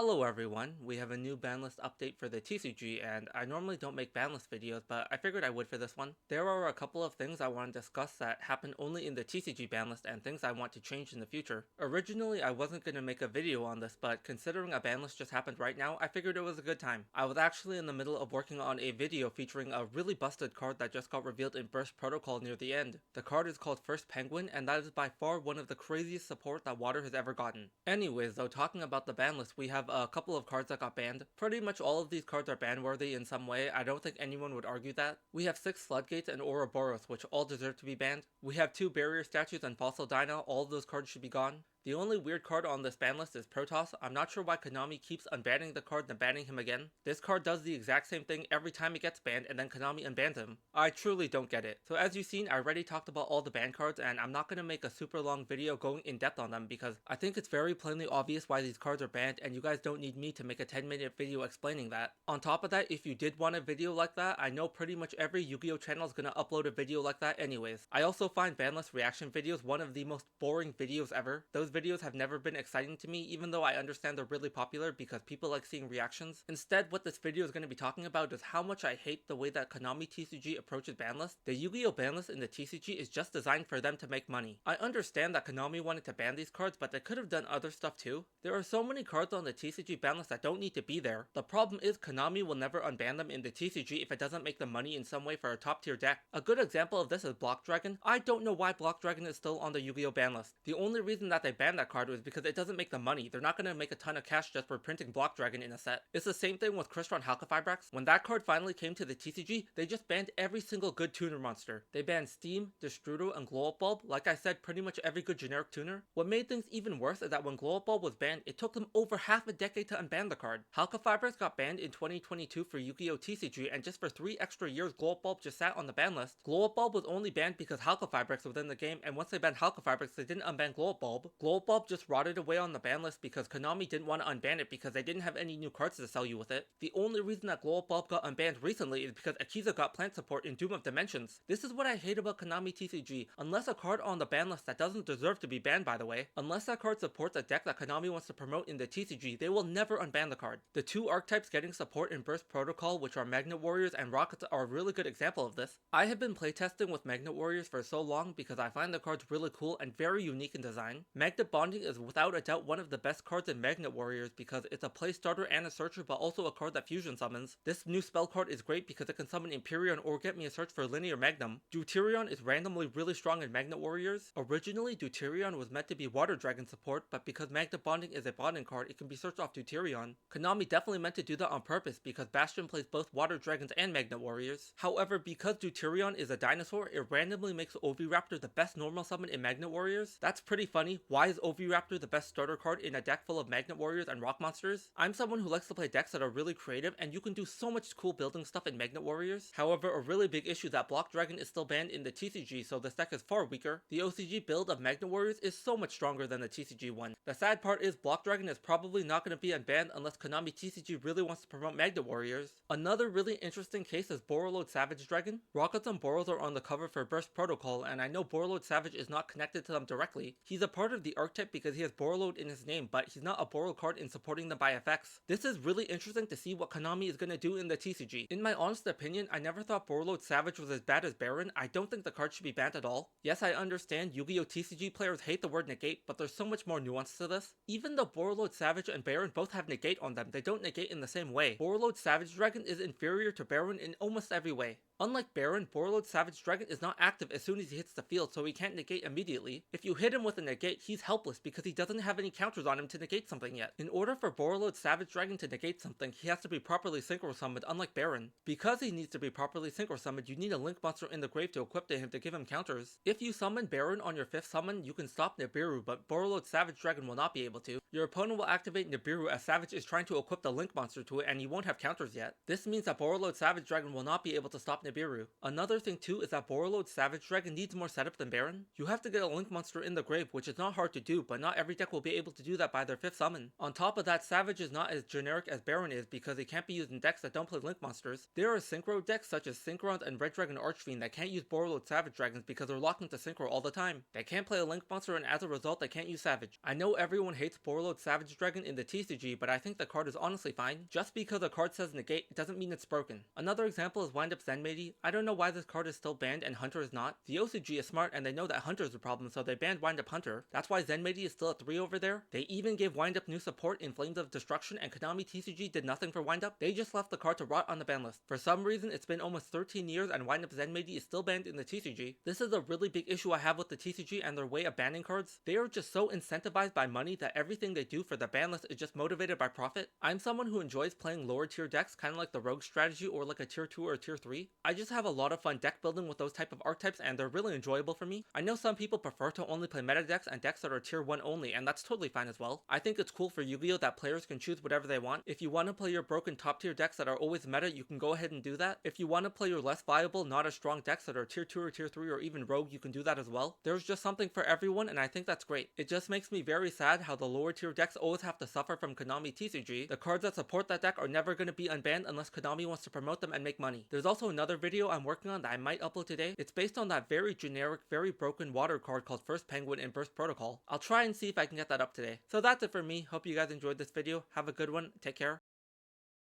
Hello everyone, we have a new banlist update for the TCG, and I normally don't make banlist videos, but I figured I would for this one. There are a couple of things I want to discuss that happen only in the TCG banlist and things I want to change in the future. Originally I wasn't going to make a video on this, but considering a banlist just happened right now, I figured it was a good time. I was actually in the middle of working on a video featuring a really busted card that just got revealed in Burst Protocol near the end. The card is called First Penguin, and that is by far one of the craziest support that Water has ever gotten. Anyways, though, talking about the banlist, we have a couple of cards that got banned. Pretty much all of these cards are ban worthy in some way. I don't think anyone would argue that. We have 6 Floodgates and Ouroboros, which all deserve to be banned. We have 2 Barrier Statues and Fossil Dino. All of those cards should be gone. The only weird card on this ban list is Protoss. I'm not sure why Konami keeps unbanning the card and banning him again. This card does the exact same thing every time it gets banned, and then Konami unbans him. I truly don't get it. So as you've seen, I already talked about all the ban cards, and I'm not going to make a super long video going in depth on them because I think it's very plainly obvious why these cards are banned, and you guys don't need me to make a 10-minute video explaining that. On top of that, if you did want a video like that, I know pretty much every Yu-Gi-Oh channel is going to upload a video like that anyways. I also find ban list reaction videos one of the most boring videos ever. Those videos have never been exciting to me, even though I understand they're really popular because people like seeing reactions. Instead, what this video is going to be talking about is how much I hate the way that Konami TCG approaches banlists. The Yu-Gi-Oh banlist in the TCG is just designed for them to make money. I understand that Konami wanted to ban these cards, but they could have done other stuff too. There are so many cards on the TCG banlist that don't need to be there. The problem is Konami will never unban them in the TCG if it doesn't make them money in some way for a top tier deck. A good example of this is Block Dragon. I don't know why Block Dragon is still on the Yu-Gi-Oh banlist. The only reason that they banned that card was because it doesn't make them money. They're not going to make a ton of cash just for printing Block Dragon in a set. It's the same thing with Crystron Halqifibrax. When that card finally came to the TCG, they just banned every single good tuner monster. They banned Steam, Destrudo, and Glow Up Bulb. Like I said, pretty much every good generic tuner. What made things even worse is that when Glow Up Bulb was banned, it took them over half a decade to unban the card. Halqifibrax got banned in 2022 for Yu-Gi-Oh TCG, and just for 3 extra years Glow Up Bulb just sat on the ban list. Glow Up Bulb was only banned because Halqifibrax was in the game, and once they banned Halqifibrax, they didn't unban Glow Up Bulb. Glow Up Bulb just rotted away on the ban list because Konami didn't want to unban it because they didn't have any new cards to sell you with it. The only reason that Glow Up Bulb got unbanned recently is because Akiza got plant support in Doom of Dimensions. This is what I hate about Konami TCG. Unless a card on the ban list that doesn't deserve to be banned, by the way, unless that card supports a deck that Konami wants to promote in the TCG, they will never unban the card. The 2 archetypes getting support in Burst Protocol, which are Magnet Warriors and Rockets, are a really good example of this. I have been playtesting with Magnet Warriors for so long because I find the cards really cool and very unique in design. Magnet Bonding is without a doubt one of the best cards in Magnet Warriors because it's a play starter and a searcher, but also a card that fusion summons. This new spell card is great because it can summon Empyrean or get me a search for Linear Magnum. Deuterion is randomly really strong in Magnet Warriors. Originally, Deuterion was meant to be Water Dragon support, but because Magnet Bonding is a bonding card, it can be searched off Deuterion. Konami definitely meant to do that on purpose because Bastion plays both Water Dragons and Magnet Warriors. However, because Deuterion is a dinosaur, it randomly makes Oviraptor the best normal summon in Magnet Warriors. That's pretty funny. Why is Oviraptor the best starter card in a deck full of Magnet Warriors and Rock Monsters? I'm someone who likes to play decks that are really creative, and you can do so much cool building stuff in Magnet Warriors. However, a really big issue is that Block Dragon is still banned in the TCG, so this deck is far weaker. The OCG build of Magnet Warriors is so much stronger than the TCG one. The sad part is Block Dragon is probably not going to be unbanned unless Konami TCG really wants to promote Magnet Warriors. Another really interesting case is Borreload Savage Dragon. Rockets and Boros are on the cover for Burst Protocol, and I know Borreload Savage is not connected to them directly. He's a part of the archetype because he has Borreload in his name, but he's not a Borreload card in supporting them by effects. This is really interesting to see what Konami is going to do in the TCG. In my honest opinion, I never thought Borreload Savage was as bad as Baron. I don't think the card should be banned at all. Yes, I understand Yu-Gi-Oh TCG players hate the word negate, but there's so much more nuance to this. Even though Borreload Savage and Baron both have negate on them, they don't negate in the same way. Borreload Savage Dragon is inferior to Baron in almost every way. Unlike Baron, Borreload Savage Dragon is not active as soon as he hits the field, so he can't negate immediately. If you hit him with a negate, he's helpless because he doesn't have any counters on him to negate something yet. In order for Borreload Savage Dragon to negate something, he has to be properly synchro summoned, unlike Baron. Because he needs to be properly synchro summoned, you need a link monster in the grave to equip to him to give him counters. If you summon Baron on your 5th summon, you can stop Nibiru, but Borreload Savage Dragon will not be able to. Your opponent will activate Nibiru as Savage is trying to equip the link monster to it, and you won't have counters yet. This means that Borreload Savage Dragon will not be able to stop Nibiru. Another thing too is that Borreload Savage Dragon needs more setup than Baron. You have to get a Link monster in the grave, which is not hard to do, but not every deck will be able to do that by their 5th summon. On top of that, Savage is not as generic as Baron is because it can't be used in decks that don't play Link monsters. There are Synchro decks such as Synchron and Red Dragon Archfiend that can't use Borreload Savage Dragons because they're locked into Synchro all the time. They can't play a Link monster and as a result they can't use Savage. I know everyone hates Borreload Savage Dragon in the TCG, but I think the card is honestly fine. Just because a card says negate doesn't mean it's broken. Another example is Wind Up Zenmaity. I don't know why this card is still banned and Hunter is not. The OCG is smart and they know that Hunter is the problem, so they banned Wind Up Hunter. That's why Zenmaity is still at 3 over there. They even gave Wind Up new support in Flames of Destruction, and Konami TCG did nothing for Wind Up. They just left the card to rot on the ban list. For some reason, it's been almost 13 years and Wind Up Zenmaity is still banned in the TCG. This is a really big issue I have with the TCG and their way of banning cards. They are just so incentivized by money that everything they do for the ban list is just motivated by profit. I'm someone who enjoys playing lower tier decks, kind of like the Rogue strategy or like a tier 2 or tier 3. I just have a lot of fun deck building with those type of archetypes and they're really enjoyable for me. I know some people prefer to only play meta decks and decks that are tier 1 only, and that's totally fine as well. I think it's cool for Yu-Gi-Oh that players can choose whatever they want. If you want to play your broken top tier decks that are always meta, you can go ahead and do that. If you want to play your less viable, not as strong decks that are tier 2 or tier 3 or even rogue, you can do that as well. There's just something for everyone and I think that's great. It just makes me very sad how the lower tier decks always have to suffer from Konami TCG. The cards that support that deck are never going to be unbanned unless Konami wants to promote them and make money. There's also another video I'm working on that I might upload today. It's based on that very generic, very broken water card called First Penguin in Burst Protocol. I'll try and see if I can get that up today. So that's it for me. Hope you guys enjoyed this video. Have a good one. Take care.